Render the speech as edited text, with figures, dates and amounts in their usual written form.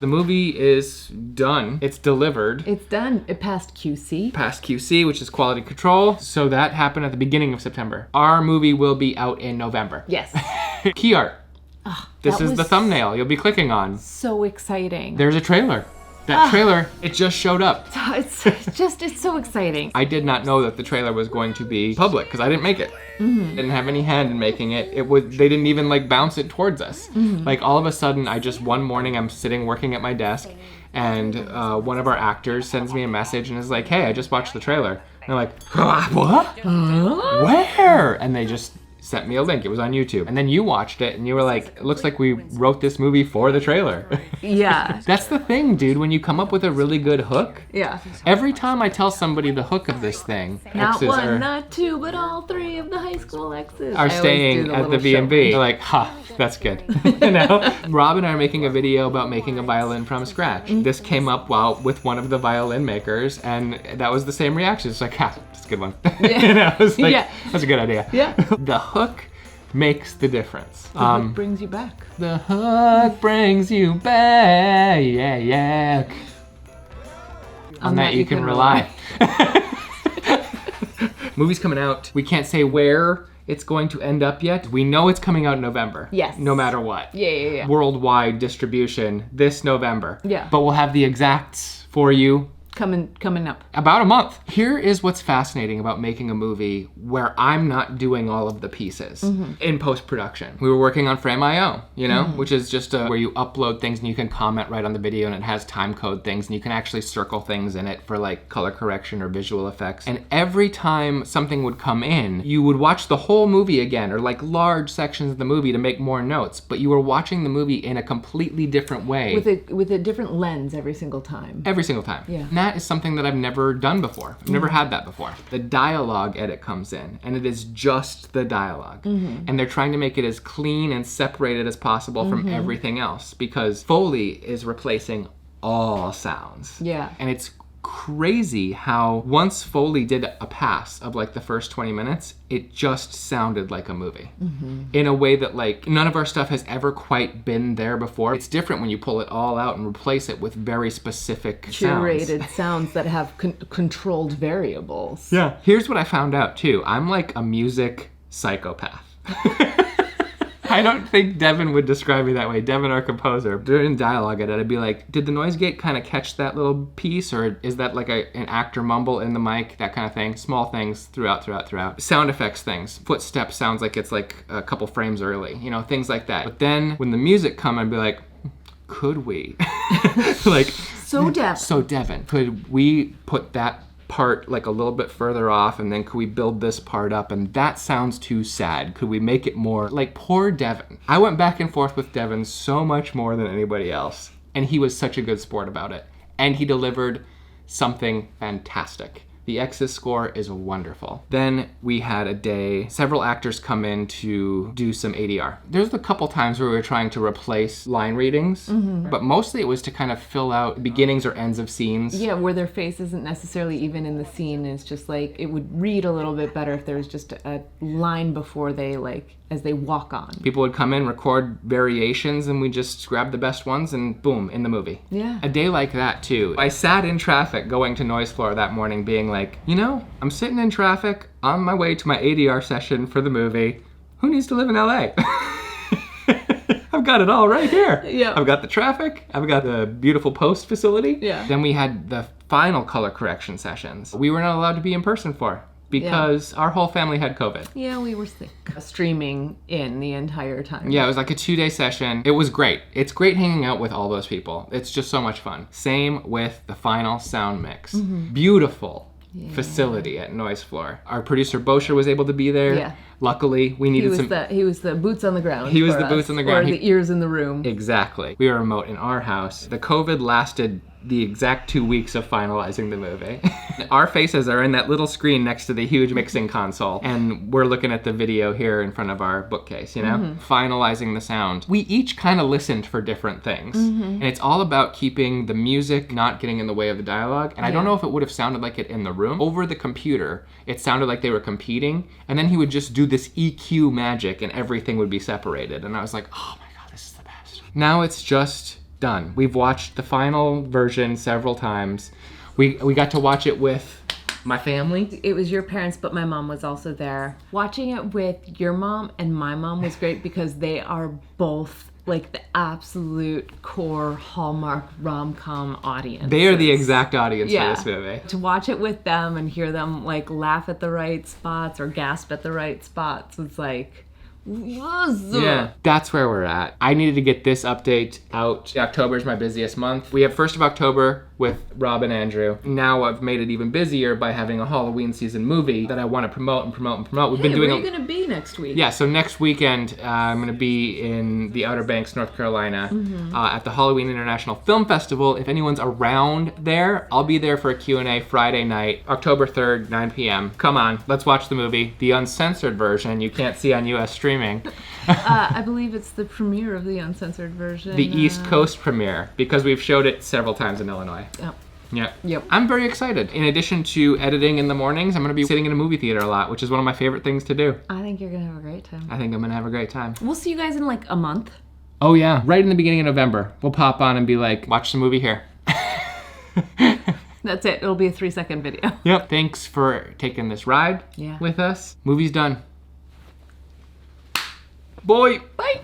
The movie is done. It's delivered. It's done. It passed QC. Past QC, which is quality control. So that happened at the beginning of September. Our movie will be out in November. Yes. Key art. Oh, This is the thumbnail you'll be clicking on. So exciting. There's a trailer. That trailer, it just showed up. It's so exciting. I did not know that the trailer was going to be public because I didn't make it. Didn't have any hand in making it. They didn't even like bounce it towards us. Like all of a sudden, one morning I'm sitting working at my desk and one of our actors sends me a message and is like, hey, I just watched the trailer. And they're like, what? Where? And they just sent me a link. It was on YouTube. And then you watched it and you were like, it looks like we wrote this movie for the trailer. Yeah. That's the thing, dude. When you come up with a really good hook. Yeah. Every time I tell somebody the hook of this thing, Not exes one, not two, but all three of the high school exes are staying at the B&B. They're like, ha, that's good. You know? Rob and I are making a video about making a violin from scratch. This came up with one of the violin makers, and that was the same reaction. It's like, ha, that's a good one. Yeah. You know, it's like, that's a good idea. Yeah. The hook makes the difference. The hook brings you back. The hook brings you back. Yeah, yeah. On that you can rely. Movie's coming out. We can't say where it's going to end up yet. We know it's coming out in November. Yes. No matter what. Yeah. Worldwide distribution this November. Yeah. But we'll have the exacts for you. Coming up. About a month. Here is what's fascinating about making a movie where I'm not doing all of the pieces in post-production. We were working on Frame.io, you know, which is just where you upload things and you can comment right on the video and it has time code things and you can actually circle things in it for like color correction or visual effects. And every time something would come in, you would watch the whole movie again or like large sections of the movie to make more notes, but you were watching the movie in a completely different way. With a different lens every single time. Every single time. Yeah. And that is something that I've never done before. I've never had that before. The dialogue edit comes in, and it is just the dialogue. And they're trying to make it as clean and separated as possible from everything else because Foley is replacing all sounds. Yeah. And it's crazy how once Foley did a pass of like the first 20 minutes, it just sounded like a movie in a way that like none of our stuff has ever quite been there before. It's different when you pull it all out and replace it with very specific curated sounds that have controlled variables. Yeah. Here's what I found out too. I'm like a music psychopath. I don't think Devin would describe me that way. Devin, our composer, during dialogue edit, I'd be like, did the noise gate kind of catch that little piece? Or is that like an actor mumble in the mic? That kind of thing. Small things throughout. Sound effects things. Footstep sounds like it's like a couple frames early. You know, things like that. But then when the music come, I'd be like, could we? Like, So Devin, could we put that part like a little bit further off and then could we build this part up and that sounds too sad, could we make it more like poor Devin? I went back and forth with Devin so much more than anybody else and he was such a good sport about it and he delivered something fantastic. The X's score is wonderful. Then we had a day, several actors come in to do some ADR. There's a couple times where we were trying to replace line readings, but mostly it was to kind of fill out beginnings or ends of scenes. Yeah, where their face isn't necessarily even in the scene. It's just like, it would read a little bit better if there was just a line before they as they walk on. People would come in, record variations, and we just grab the best ones and boom, in the movie. Yeah. A day like that too. I sat in traffic going to Noise Floor that morning being like, you know, I'm sitting in traffic on my way to my ADR session for the movie. Who needs to live in LA? I've got it all right here. Yeah. I've got the traffic. I've got the beautiful post facility. Yeah. Then we had the final color correction sessions. We were not allowed to be in person for because our whole family had COVID. Yeah, we were sick. Streaming in the entire time. Yeah, it was like a 2-day session. It was great. It's great hanging out with all those people. It's just so much fun. Same with the final sound mix. Beautiful facility at Noise Floor. Our producer Bosher was able to be there. Yeah. Luckily, we needed He was the boots on the ground. He was the boots on the ground. Or the ears in the room. Exactly. We were remote in our house. The COVID lasted the exact 2 weeks of finalizing the movie. Our faces are in that little screen next to the huge mixing console, and we're looking at the video here in front of our bookcase, you know? Finalizing the sound. We each kind of listened for different things, and it's all about keeping the music not getting in the way of the dialogue, and I don't know if it would have sounded like it in the room. Over the computer, it sounded like they were competing, and then he would just do this EQ magic, and everything would be separated, and I was like, oh my god, this is the best. Now it's just done. We've watched the final version several times. We got to watch it with my family. It was your parents, but my mom was also there. Watching it with your mom and my mom was great because they are both like the absolute core Hallmark rom-com audience. They are the exact audience for this movie. To watch it with them and hear them like laugh at the right spots or gasp at the right spots, it's like... Yeah, that's where we're at. I needed to get this update out. October is my busiest month. We have 1st of October with Rob and Andrew. Now I've made it even busier by having a Halloween season movie that I want to promote and promote and promote. We've been doing. Where are you gonna be next week? Yeah, so next weekend I'm gonna be in the Outer Banks, North Carolina, at the Halloween International Film Festival. If anyone's around there, I'll be there for a Q&A Friday night, October 3rd, 9 p.m. Come on, let's watch the movie, the uncensored version you can't see on U.S. streaming. I believe it's the premiere of the uncensored version. The East Coast premiere, because we've showed it several times in Illinois. Yep. Yeah. Yep. I'm very excited. In addition to editing in the mornings, I'm going to be sitting in a movie theater a lot, which is one of my favorite things to do. I think you're going to have a great time. I think I'm going to have a great time. We'll see you guys in like a month. Oh yeah, right in the beginning of November. We'll pop on and be like, watch the movie here. That's it. It'll be a 3-second video. Yep. Thanks for taking this ride with us. Movie's done. Boy. Bye.